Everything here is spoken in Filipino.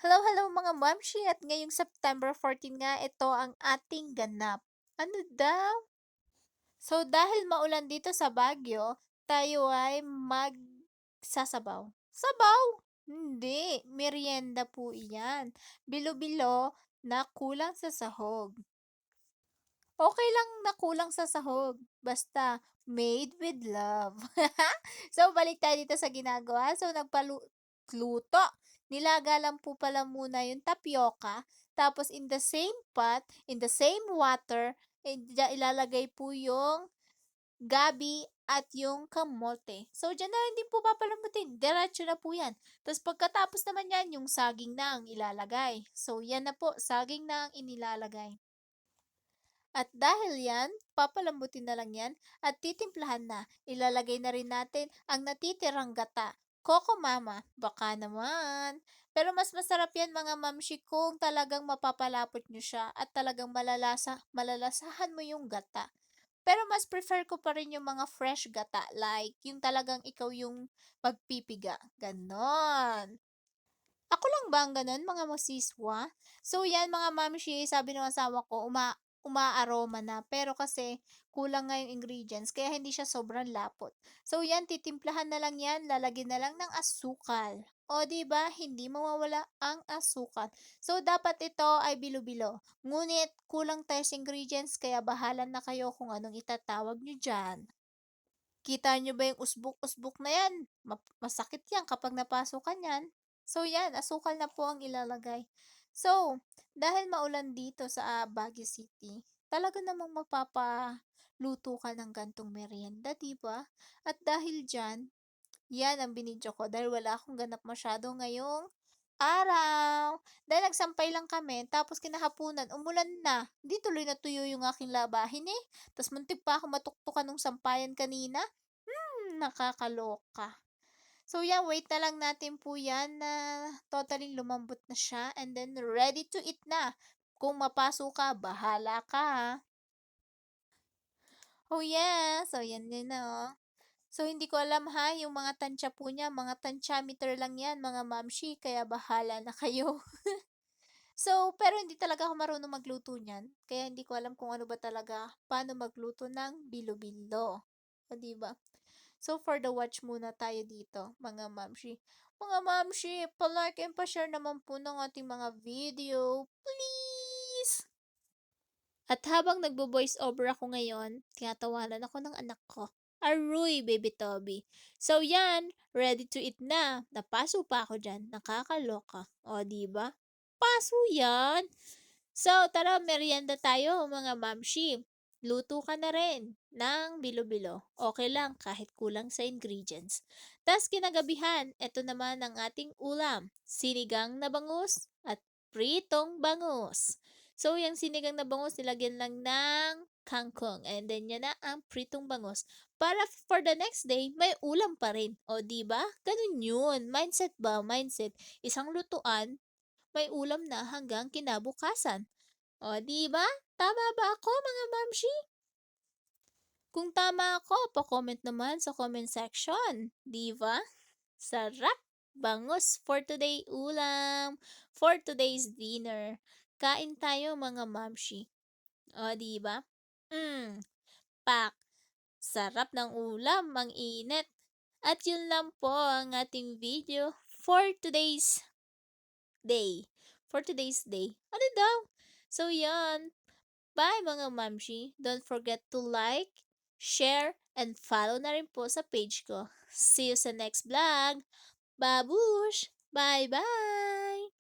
Hello, hello mga mamshi at ngayong September 14 nga ito ang ating ganap. Ano daw? So dahil maulan dito sa Baguio, tayo ay magsasabaw. Sabaw? Hindi, merienda po iyan. Bilo-bilo na kulang sa sahog. Okay lang na kulang sa sahog, basta made with love. So, balik tayo dito sa ginagawa. So, luto. Nilaga lang po pala muna yung tapioca, tapos in the same pot, in the same water, ilalagay po yung gabi at yung kamote. So, diyan na rin din po papalambutin. Diretso na po yan. Tapos pagkatapos naman yan, yung saging na ang ilalagay. So, yan na po, saging na ang inilalagay. At dahil yan, papalambutin na lang yan at titimplahan na. Ilalagay na rin natin ang natitirang gata. Coco Mama, baka naman. Pero mas masarap yan mga mamshi kung talagang mapapalapot nyo siya at talagang malalasahan mo yung gata. Pero mas prefer ko pa rin yung mga fresh gata, like yung talagang ikaw yung magpipiga. Ganon. Ako lang ba ang gano'n, mga masiswa? So 'yan mga mamshi, sabi ng asawa ko umaaroma na, pero kasi kulang nga yung ingredients kaya hindi siya sobrang lapot. So 'yan, titimplahan na lang 'yan, lalagyan na lang ng asukal. O 'di ba, hindi mawawala ang asukal. So dapat ito ay bilo-bilo, ngunit kulang tayo sa ingredients kaya bahala na kayo kung anong itatawag niyo diyan. Kita niyo ba yung usbok-usbok na 'yan? Masakit 'yan kapag napasukan 'yan. So 'yan, asukal na po ang ilalagay. So, dahil maulan dito sa, Baguio City, talaga namang mapapaluto ka ng gantong merienda, 'di ba? At dahil diyan, 'yan ang binidyo ko dahil wala akong ganap masyado ngayong araw. Dahil nagsampay lang kami tapos kinahapunan umulan na. 'Di tuloy na tuyo yung aking labahin, eh. Tas muntik pa ako matuktukan nung sampayan kanina. Nakakaloka. So, yeah, wait na lang natin po yan na totally lumambot na siya and then ready to eat na. Kung mapaso ka, bahala ka, ha. Oh, yeah. So, yan din na, oh. So, hindi ko alam ha, yung mga tansya po niya, mga tansyameter lang yan, mga mamshi, kaya bahala na kayo. So, pero hindi talaga ako marunong magluto niyan, kaya hindi ko alam kung ano ba talaga, paano magluto ng bilo-bilo. O, 'di ba? So, for the watch muna tayo dito, mga mamshi. Mga mamshi, pa-like and pa-share naman po ng ating mga video, please! At habang nagbo-voice over ako ngayon, tinatawanan ako ng anak ko. Aruy, baby Toby. So yan, ready to eat na. Napaso pa ako dyan. Nakakaloka. O, di ba? Paso yan. So, tara, merienda tayo, mga mamshi. Luto ka na rin ng bilo-bilo. Okay lang, kahit kulang sa ingredients. Tas kinagabihan, ito naman ang ating ulam. Sinigang na bangus at pritong bangus. So, yung sinigang na bangus, nilagyan lang ng kangkong. And then, yan na ang pritong bangus. Para for the next day, may ulam pa rin. O, di ba? Ganun yun. Mindset ba? Mindset. Isang lutuan, may ulam na hanggang kinabukasan. O, di ba? Tama ba ako, mga mamshi? Kung tama ako, pa-comment naman sa comment section. Di ba? Sarap! Bangus for today ulam. For today's dinner. Kain tayo, mga mamshi. O, di ba? Mm, pak. Sarap ng ulam, ang init. At yun lang po ang ating video for today's day. For today's day. Ano daw? So, yan. Bye mga mamshi. Don't forget to like, share, and follow na rin po sa page ko. See you sa next vlog. Babush! Bye-bye!